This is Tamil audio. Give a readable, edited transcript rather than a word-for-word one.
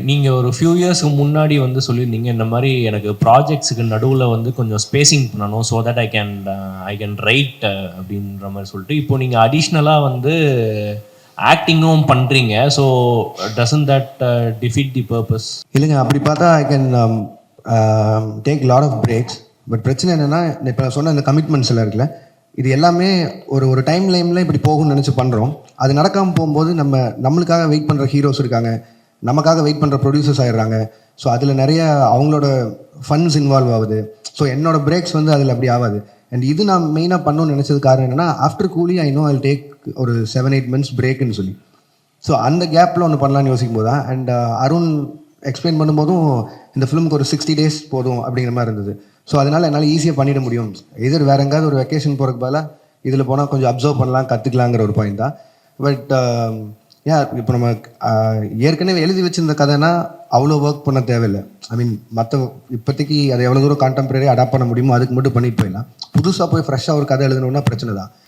நீங்கள் ஒரு ஃபியூ இயர்ஸ்க்கு முன்னாடி வந்து சொல்லியிருந்தீங்க இந்த மாதிரி எனக்கு ப்ராஜெக்ட்ஸுக்கு நடுவில் வந்து கொஞ்சம் ஸ்பேசிங் பண்ணணும் so that I can write அப்படின்ற மாதிரி சொல்லிட்டு இப்போ நீங்கள் அடிஷ்னலாக வந்து ஆக்டிங்கும் பண்ணுறீங்க. So doesn't that defeat the purpose? இல்லைங்க, அப்படி பார்த்தா I can take lot of breaks. But பிரச்சனை என்னென்னா, இப்போ நான் சொன்ன அந்த கமிட்மெண்ட்ஸ் எல்லாம் இருக்குல்ல, இது எல்லாமே ஒரு ஒரு டைம் லைனில் இப்படி போகும்னு நினச்சி பண்ணுறோம். அது நடக்காமல் போகும்போது நம்மளுக்காக வெயிட் பண்ணுற ஹீரோஸ் இருக்காங்க, நமக்காக வெயிட் பண்ணுற ப்ரொடியூசர்ஸ் ஆகிடுறாங்க. ஸோ அதில் நிறைய அவங்களோட ஃபண்ட்ஸ் இன்வால்வ் ஆகுது. ஸோ என்னோட பிரேக்ஸ் வந்து அதில் அப்படி ஆகாது. அண்ட் இது நான் மெயினாக பண்ணணும்னு நினச்சது காரணம் என்னென்னா, ஆஃப்டர் கூலி ஐ நோ ஐ டேக் ஒரு 7-8 months பிரேக்குன்னு சொல்லி. ஸோ அந்த கேப்பில் ஒன்று பண்ணலான்னு யோசிக்கும் போது தான், அண்ட் அருண் எக்ஸ்பிளைன் பண்ணும்போதும் இந்த ஃபிலிமுக்கு ஒரு 60 days போதும் அப்படிங்கிற மாதிரி இருந்தது. ஸோ அதனால் என்னால் ஈஸியாக பண்ணிட முடியும். எதிர் வேறு எங்காவது ஒரு வெக்கேஷன் போகிறதுக்கு பதிலாக இதில் போனால் கொஞ்சம் அப்சர்வ் பண்ணலாம், கற்றுக்கலாங்கிற ஒரு பாயிண்ட் தான். பட் இப்போ நம்ம ஏற்கனவே எழுதி வச்சிருந்த கதைனா அவ்வளோ ஒர்க் பண்ண தேவையில்லை. ஐ மீன் மற்ற இப்போதைக்கு அதை எவ்வளோ தூரம் கான்டெம்பரரி அடாப்ட் பண்ண முடியுமோ அதுக்கு மட்டும் பண்ணிட்டு போயிடலாம். புதுசாக போய் ஃப்ரெஷ்ஷாக ஒரு கதை எழுதணுன்னா பிரச்சனை தான்.